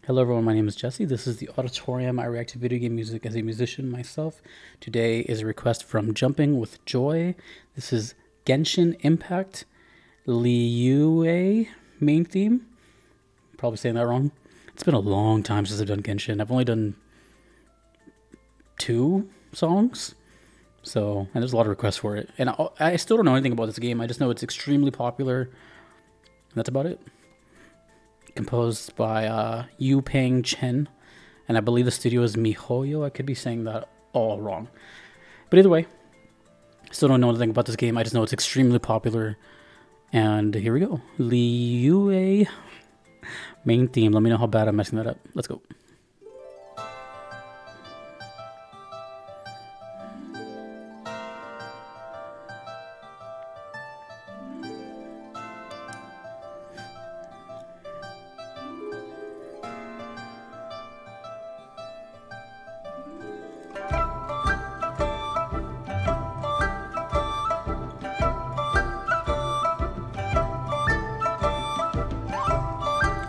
Hello everyone, my name is Jesse. This is the Auditorium. I react to video game music as a musician myself. Today is a request from Jumping with Joy. This is Genshin Impact, Liyue main theme. Probably saying that wrong. It's been a long time since I've done Genshin. I've only done 2 songs. And there's a lot of requests for it. And I still don't know anything about this game. I just know it's extremely popular. And that's about it. Composed by yu-peng Chen, and I believe the studio is miHoYo. I could be saying that all wrong, but either way, I still don't know anything about this game. I just know it's extremely popular, and here we go. Liyue main theme. Let me know how bad I'm messing that up. Let's go.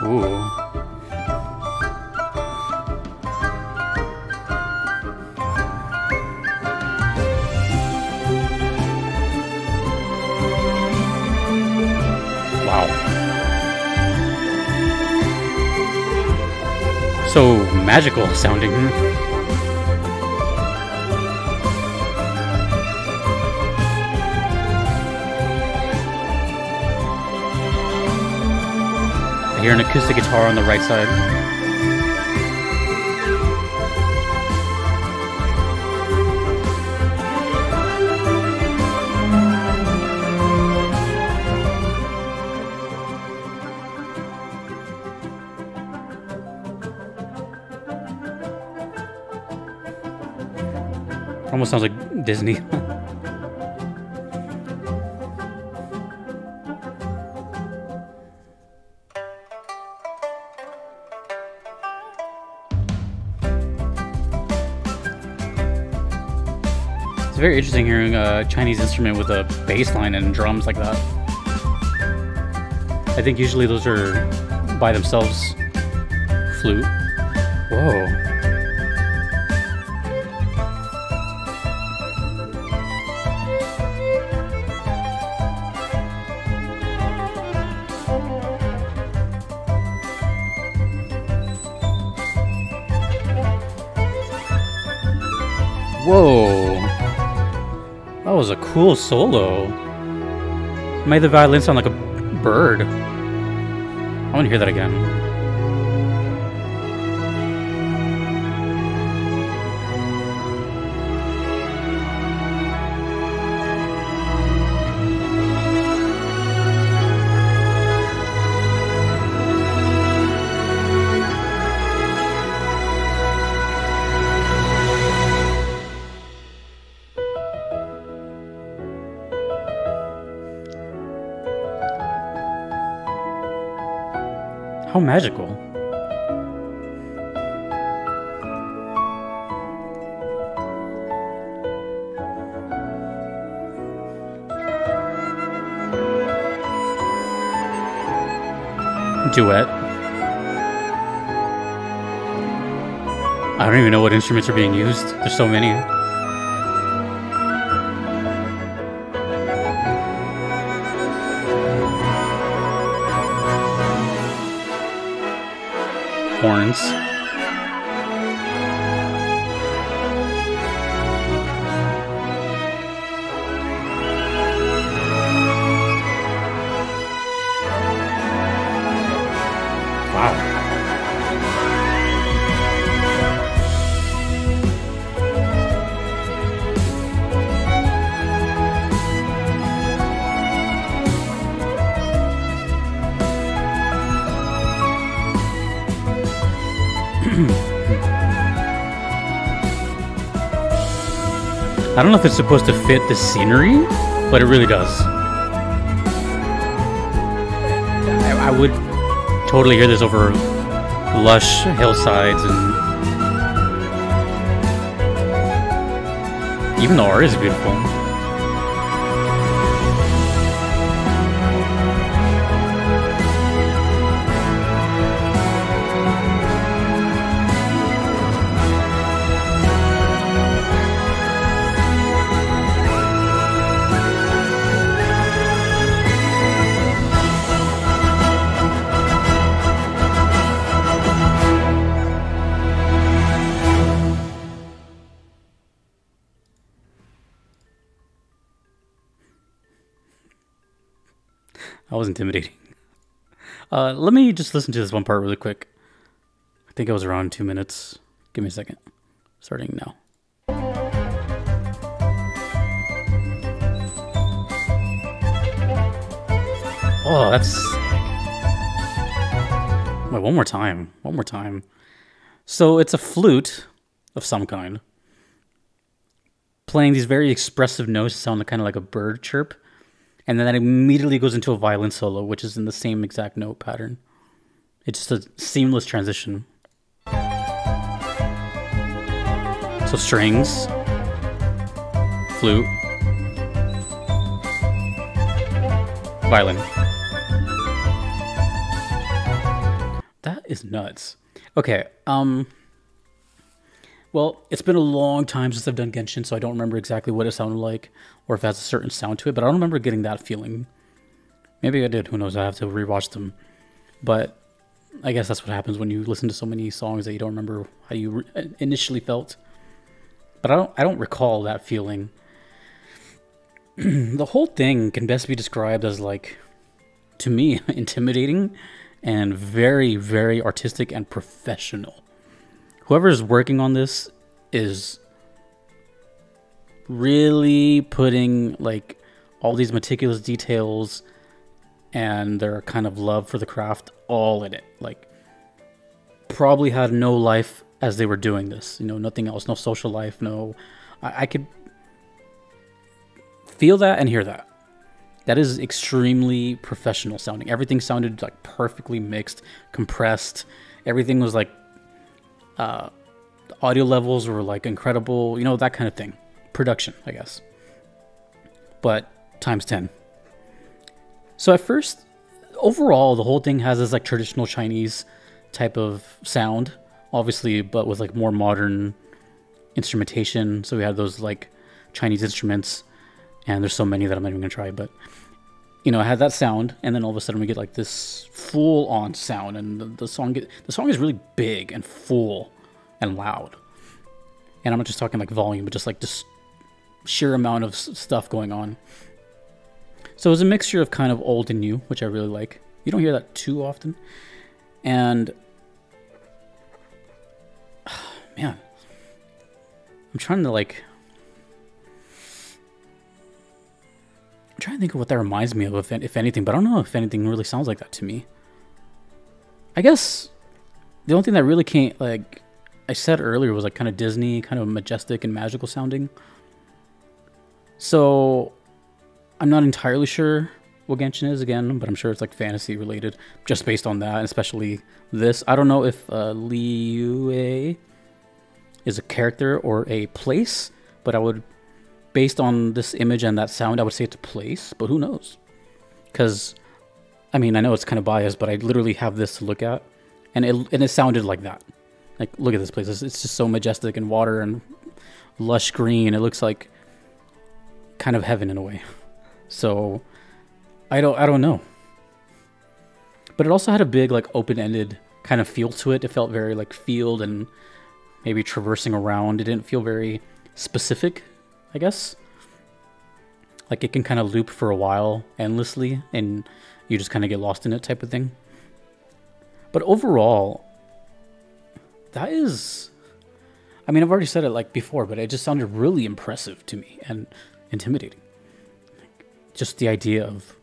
Ooh. Wow. So magical sounding. I hear an acoustic guitar on the right side. Almost sounds like Disney. It's very interesting hearing a Chinese instrument with a bass line and drums like that. I think usually those are by themselves. Flute. Whoa. Whoa. That was a cool solo. Made the violin sound like a bird. I want to hear that again. How magical. Duet. I don't even know what instruments are being used. There's so many. Horns. Wow. I don't know if it's supposed to fit the scenery, but it really does. I would totally hear this over lush hillsides, and even the art is beautiful. That was intimidating. Let me just listen to this one part really quick. I think it was around 2 minutes. Give me a second. Starting now. Oh, that's... Wait, one more time. One more time. So it's a flute of some kind, playing these very expressive notes that sound kind of like a bird chirp. And then that immediately goes into a violin solo, which is in the same exact note pattern. It's just a seamless transition. So strings, flute, violin. That is nuts. Okay, well, it's been a long time since I've done Genshin, so I don't remember exactly what it sounded like, or if it has a certain sound to it, but I don't remember getting that feeling. Maybe I did, who knows, I have to rewatch them. But I guess that's what happens when you listen to so many songs that you don't remember how you initially felt. But I don't recall that feeling. The whole thing can best be described as, like, to me, intimidating and very, very artistic and professional. Whoever is working on this is really putting, like, all these meticulous details and their kind of love for the craft all in it. Like, probably had no life as they were doing this. You know, nothing else, no social life, no... I could feel that and hear that. That is extremely professional sounding. Everything sounded, like, perfectly mixed, compressed. Everything was, like... the audio levels were, like, incredible, you know, that kind of thing. Production, I guess. But times 10. So at first, overall, the whole thing has this, like, traditional Chinese type of sound, obviously, but with, like, more modern instrumentation. So we had those, like, Chinese instruments, and there's so many that I'm not even gonna try, but, you know, I had that sound, and then all of a sudden we get, like, this full-on sound, and the song is really big and full and loud. And I'm not just talking, like, volume, but just, like, this sheer amount of stuff going on. So it was a mixture of kind of old and new, which I really like. You don't hear that too often. And man, I'm trying to, like, I'm trying to think of what that reminds me of, if anything, but I don't know if anything really sounds like that to me. I guess the only thing that really came, like I said earlier, was, like, kind of Disney, kind of majestic and magical sounding. So I'm not entirely sure what Genshin is again, but I'm sure it's, like, fantasy related, just based on that, and especially this. I don't know if Liyue is a character or a place, but I would, based on this image and that sound, I would say it's a place, but who knows? Because, I mean, I know it's kind of biased, but I literally have this to look at, and it sounded like that. Like, look at this place. It's just so majestic, and water and lush green. It looks like kind of heaven in a way. So I don't know. But it also had a big, like, open-ended kind of feel to it. It felt very, like, field and maybe traversing around. It didn't feel very specific, I guess. Like, it can kind of loop for a while endlessly, and you just kind of get lost in it type of thing. But overall, that is... I mean, I've already said it, like, before, but it just sounded really impressive to me and intimidating. Just the idea of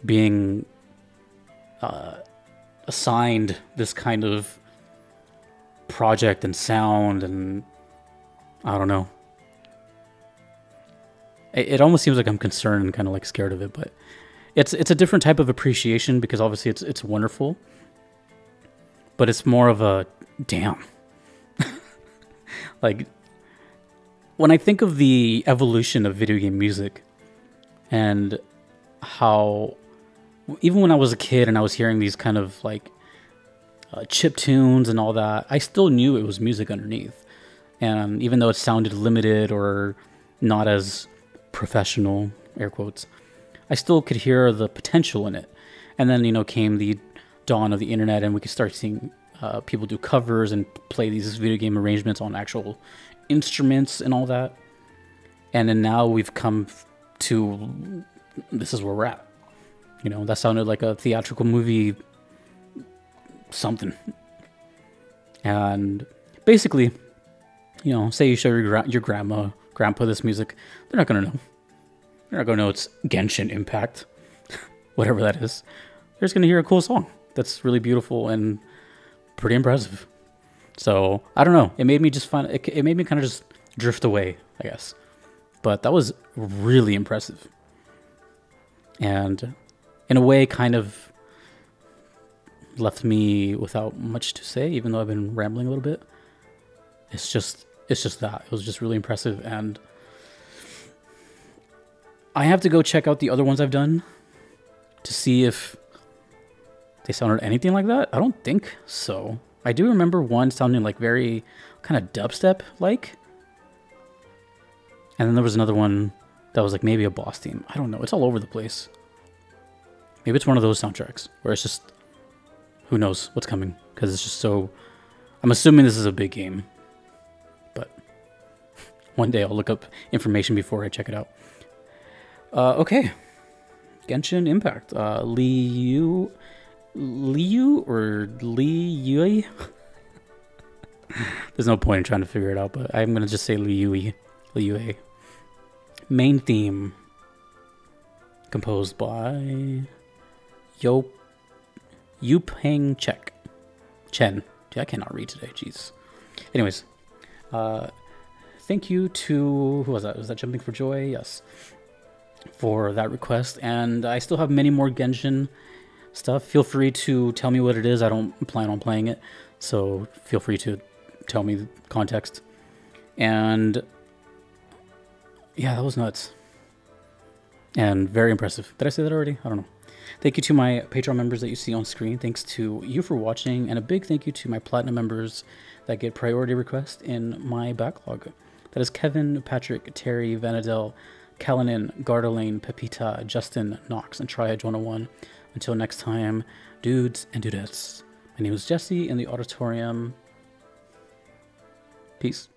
being assigned this kind of project and sound, and I don't know. It almost seems like I'm concerned and kind of, like, scared of it, but it's a different type of appreciation, because obviously it's wonderful, but it's more of a damn. Like, when I think of the evolution of video game music, and how even when I was a kid and I was hearing these kind of, like, chip tunes and all that, I still knew it was music underneath. And even though it sounded limited or not as professional, air quotes, I still could hear the potential in it. And then, you know, came the dawn of the internet, and we could start seeing people do covers and play these video game arrangements on actual instruments and all that. And then now we've come to, this is where we're at. You know, that sounded like a theatrical movie something. And basically, you know, say you show your grandpa this music, they're not gonna know. They're not gonna know it's Genshin Impact, whatever that is. They're just gonna hear a cool song that's really beautiful and pretty impressive. So I don't know. It made me just find it made me kind of just drift away, I guess. But that was really impressive, and in a way, kind of left me without much to say, even though I've been rambling a little bit. It's just that. It was just really impressive, and I have to go check out the other ones I've done to see if they sounded anything like that. I don't think so. I do remember one sounding like very kind of dubstep-like. And then there was another one that was like maybe a boss theme. I don't know. It's all over the place. Maybe it's one of those soundtracks where it's just, who knows what's coming, because it's just so, I'm assuming this is a big game. But one day I'll look up information before I check it out. Okay. Genshin Impact. Liyue or Liyue? There's no point in trying to figure it out, but I'm going to just say Liyue. Liyue. Main theme. Composed by yu-peng Chen. Dude, I cannot read today, jeez. Anyways, thank you to, who was that? Was that Jumping for Joy? Yes. For that request. And I still have many more Genshin stuff. Feel free to tell me what it is. I don't plan on playing it, so feel free to tell me the context. And yeah, that was nuts. And very impressive. Did I say that already? I don't know. Thank you to my Patreon members that you see on screen. Thanks to you for watching. And a big thank you to my Platinum members that get priority requests in my backlog. That is Kevin, Patrick, Terry, Vanadel, Callanan, Gardelane, Pepita, Justin, Knox, and Triad101. Until next time, dudes and dudettes. My name is Jesse in the auditorium. Peace.